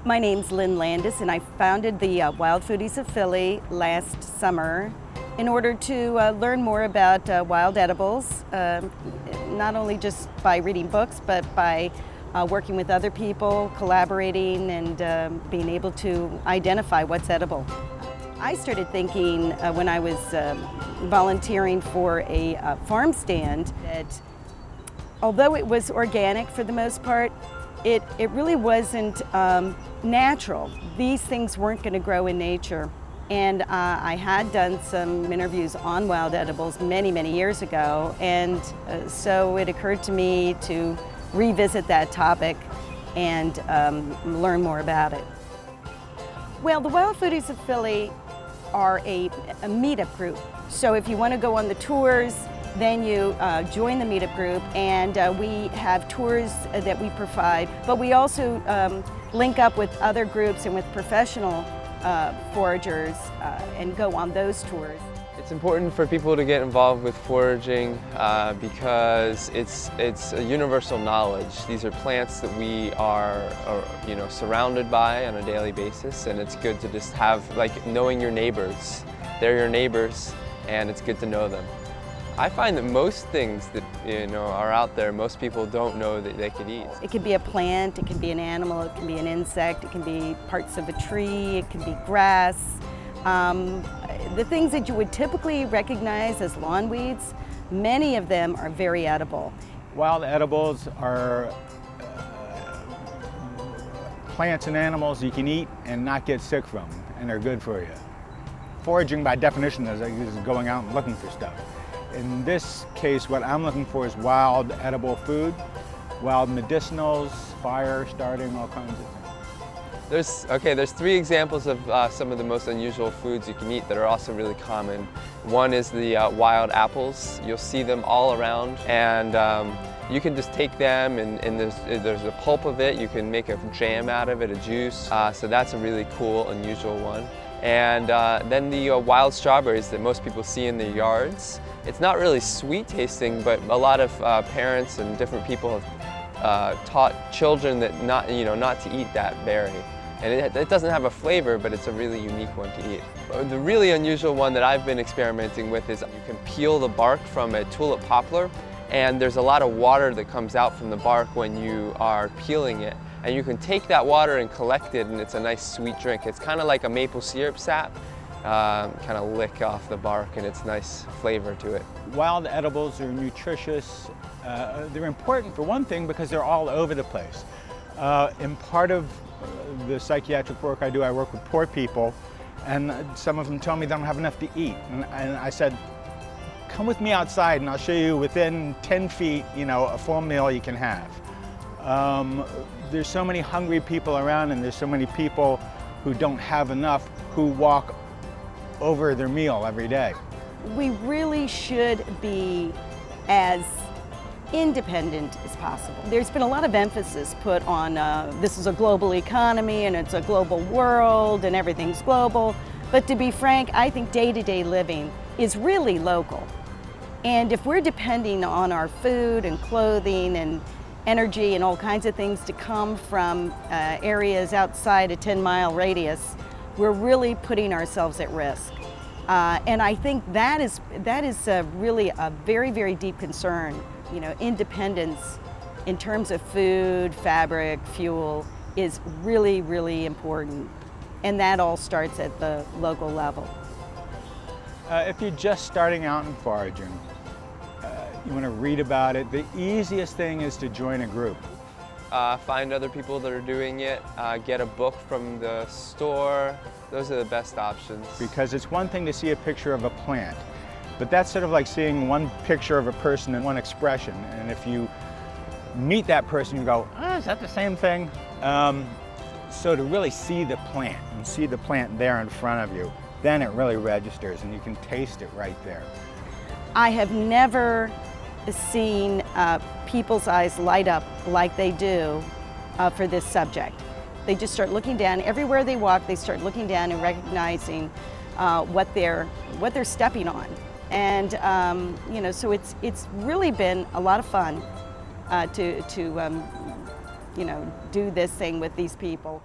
My name's Lynn Landis, and I founded the Wild Foodies of Philly last summer in order to learn more about wild edibles, not only just by reading books, but by working with other people, collaborating, and being able to identify what's edible. I started thinking when I was volunteering for a farm stand that although it was organic for the most part, it really wasn't natural. These things weren't going to grow in nature. And I had done some interviews on wild edibles many, many years ago, and so it occurred to me to revisit that topic and learn more about it. Well, the Wild Foodies of Philly are a meetup group. So if you want to go on the tours, then you join the meetup group, and we have tours that we provide, but we also link up with other groups and with professional foragers and go on those tours. It's important for people to get involved with foraging because it's a universal knowledge. These are plants that we are surrounded by on a daily basis, and it's good to just have, like, knowing your neighbors. They're your neighbors, and it's good to know them. I find that most things that are out there, most people don't know that they could eat. It can be a plant, it can be an animal, it can be an insect, it can be parts of a tree, it can be grass. The things that you would typically recognize as lawn weeds, many of them are very edible. Wild edibles are plants and animals you can eat and not get sick from, and they're good for you. Foraging by definition is going out and looking for stuff. In this case, what I'm looking for is wild edible food, wild medicinals, fire starting, all kinds of things. There's three examples of some of the most unusual foods you can eat that are also really common. One is the wild apples. You'll see them all around, and you can just take them, and there's a pulp of it. You can make a jam out of it, a juice. So that's a really cool, unusual one. And then the wild strawberries that most people see in their yards. It's not really sweet tasting, but a lot of parents and different people have taught children that not to eat that berry. And it doesn't have a flavor, but it's a really unique one to eat. The really unusual one that I've been experimenting with is you can peel the bark from a tulip poplar, and there's a lot of water that comes out from the bark when you are peeling it. And you can take that water and collect it, and it's a nice sweet drink. It's kind of like a maple syrup sap, kind of lick off the bark, and it's nice flavor to it. Wild edibles are nutritious. They're important for one thing because they're all over the place. In part of the psychiatric work I do, I work with poor people, and some of them tell me they don't have enough to eat. And I said, come with me outside and I'll show you within 10 feet, a full meal you can have. There's so many hungry people around, and there's so many people who don't have enough who walk over their meal every day. We really should be as independent as possible. There's been a lot of emphasis put on this is a global economy and it's a global world and everything's global. But to be frank, I think day-to-day living is really local. And if we're depending on our food and clothing and energy and all kinds of things to come from areas outside a 10-mile radius, we're really putting ourselves at risk. And I think that is really a very, very deep concern. Independence in terms of food, fabric, fuel is really, really important. And that all starts at the local level. If you're just starting out in foraging, you want to read about it, the easiest thing is to join a group. Find other people that are doing it, get a book from the store. Those are the best options. Because it's one thing to see a picture of a plant, but that's sort of like seeing one picture of a person and one expression. And if you meet that person, you go, is that the same thing? So to really see the plant and see the plant there in front of you, then it really registers and you can taste it right there. I have never seen people's eyes light up like they do for this subject. They just start looking down. Everywhere they walk, they start looking down and recognizing what they're stepping on. And so it's really been a lot of fun to do this thing with these people.